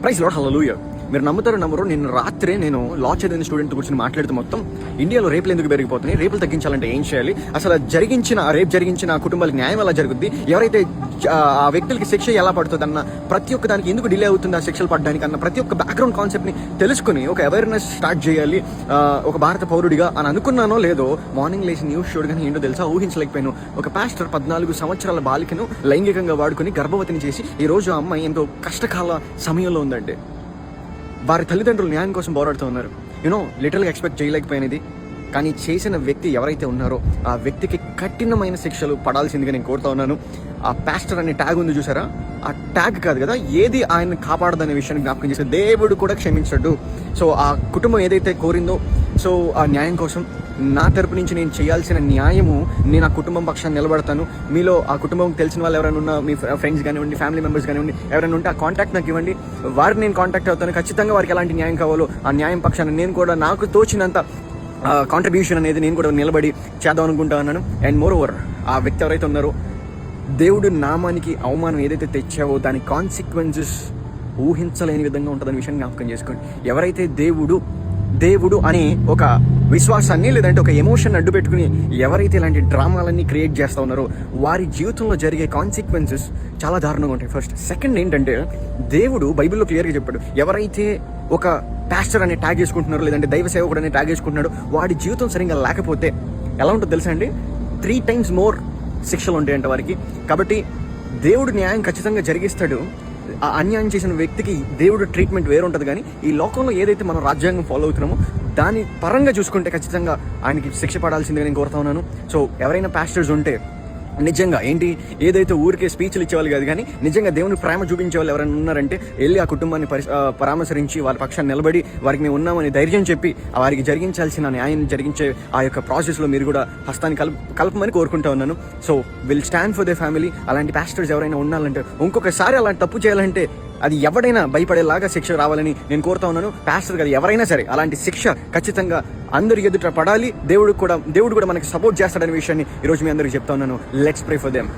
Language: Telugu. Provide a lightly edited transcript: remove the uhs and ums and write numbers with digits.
ప్రైజ్ లార్డ్, హల్లెలూయా. మీరు నమ్ముతారో నమ్మరు, నేను రాత్రే లా చదివిన స్టూడెంట్ కూర్చొని మాట్లాడుతూ మొత్తం ఇండియాలో రేపులు ఎందుకు పెరిగిపోతున్నాయి, రేపులు తగ్గించాలంటే ఏం చేయాలి, అసలు రేపు జరిగించిన కుటుంబాలకు న్యాయం ఎలా జరుగుద్ది, ఎవరైతే ఆ వ్యక్తులకి శిక్ష ఎలా పడుతుంది అన్న ప్రతి ఒక్క దానికి ఎందుకు డిలే అవుతుంది ఆ శిక్షలు పడడానికి అన్న ప్రతి ఒక్క బ్యాక్గ్రౌండ్ కాన్సెప్ట్ని తెలుసుకుని ఒక అవేర్నెస్ స్టార్ట్ చేయాలి ఒక భారత పౌరుడిగా అని అనుకున్నానో లేదో, మార్నింగ్ లేచి న్యూస్ చూడగానే ఏంటో తెలుసా, ఊహించలేకపోయాను. ఒక పాస్టర్ 14 సంవత్సరాల బాలికను లైంగికంగా వాడుకుని గర్భవతిని చేసి ఈ రోజు ఆ అమ్మాయి ఎంతో కష్టకాల సమయంలో ఉందండి. వారి తల్లిదండ్రులు న్యాయం కోసం పోరాడుతూ ఉన్నారు. లిటరల్గా ఎక్స్పెక్ట్ చేయలేకపోయినది. కానీ చేసిన వ్యక్తి ఎవరైతే ఉన్నారో ఆ వ్యక్తికి కఠినమైన శిక్షలు పడాల్సిందిగా నేను కోరుతా ఉన్నాను. ఆ పాస్టర్ అనే ట్యాగ్ ఉంది చూసారా, ఆ ట్యాగ్ కాదు కదా, ఏది ఆయన కాపాడదనే విషయాన్ని జ్ఞాపకం చేస్తే దేవుడు కూడా క్షమించడు. సో ఆ కుటుంబం ఏదైతే కోరిందో, సో ఆ న్యాయం కోసం నా తరపు నుంచి నేను చేయాల్సిన న్యాయము, నేను ఆ కుటుంబం పక్షాన్ని నిలబడతాను. మీలో ఆ కుటుంబం తెలిసిన వాళ్ళు ఎవరైనా ఉన్నా, మీ ఫ్రెండ్స్ కానివ్వండి, ఫ్యామిలీ మెంబర్స్ కానివ్వండి, ఎవరైనా ఉంటే ఆ కాంటాక్ట్ నాకు ఇవ్వండి. వారిని నేను కాంటాక్ట్ అవుతాను. ఖచ్చితంగా వారికి ఎలాంటి న్యాయం కావాలో ఆ న్యాయం పక్షాన్ని నేను కూడా నాకు తోచినంత కాంట్రిబ్యూషన్ అనేది నేను కూడా నిలబడి చేద్దాం అనుకుంటా ఉన్నాను. అండ్ మోర్ ఓవర్, ఆ వ్యక్తి ఎవరైతే ఉన్నారో, దేవుడు నామానికి అవమానం ఏదైతే తెచ్చావో దాని కాన్సిక్వెన్సెస్ ఊహించలేని విధంగా ఉంటుందని విషయాన్ని జ్ఞాపకం చేసుకోండి. ఎవరైతే దేవుడు అనే ఒక విశ్వాసాన్ని లేదంటే ఒక ఎమోషన్ అడ్డు పెట్టుకుని ఎవరైతే ఇలాంటి డ్రామాలన్నీ క్రియేట్ చేస్తూ ఉన్నారో వారి జీవితంలో జరిగే కాన్సిక్వెన్సెస్ చాలా దారుణంగా ఉంటాయి. ఫస్ట్. సెకండ్ ఏంటంటే, దేవుడు బైబిల్లో క్లియర్గా చెప్పాడు, ఎవరైతే ఒక పాస్టర్ అనే ట్యాగ్ చేసుకుంటున్నారో లేదంటే దైవ సేవకుడు అనే ట్యాగ్ చేసుకుంటున్నాడో వాడి జీవితం సరిగ్గా లేకపోతే ఎలా ఉంటుందో తెలుసా అండి, 3 times మోర్ శిక్షలు ఉంటాయంట వారికి. కాబట్టి దేవుడు న్యాయం ఖచ్చితంగా జరిగిస్తాడు. ఆ అన్యాయం చేసిన వ్యక్తికి దేవుడు ట్రీట్మెంట్ వేరు ఉంటుంది. కానీ ఈ లోకంలో ఏదైతే మనం రాజ్యాంగం ఫాలో అవుతున్నామో దాని పరంగా చూసుకుంటే ఖచ్చితంగా ఆయనకి శిక్ష పడాల్సిందిగా నేను కోరుతా ఉన్నాను. సో ఎవరైనా పాస్టర్స్ ఉంటే నిజంగా ఏదైతే ఊరికే స్పీచ్లు ఇచ్చేవాళ్ళు కాదు, కానీ నిజంగా దేవుని ప్రేమ చూపించే వాళ్ళు ఎవరైనా ఉన్నారంటే వెళ్ళి ఆ కుటుంబాన్ని పరామర్శించి వాళ్ళ పక్షాన్ని నిలబడి వారికి మేము ఉన్నామని ధైర్యం చెప్పి వారికి జరిగించాల్సిన న్యాయం జరిగించే ఆ యొక్క ప్రాసెస్లో మీరు కూడా హస్తాన్ని కలపమని కోరుకుంటా ఉన్నాను. So will stand for the family. అలాంటి పాస్టర్స్ ఎవరైనా ఉండాలంటే, ఇంకొకసారి అలాంటి తప్పు చేయాలంటే అది ఎవడైనా భయపడేలాగా శిక్ష రావాలని నేను కోరుతా ఉన్నాను. పాస్టర్ గారు ఎవరైనా సరే అలాంటి శిక్ష ఖచ్చితంగా అందరి ఎదుట పడాలి. దేవుడు కూడా మనకి సపోర్ట్ చేస్తాడనే విషయాన్ని ఈరోజు మీ అందరికీ చెప్తా ఉన్నాను. Let's pray for them.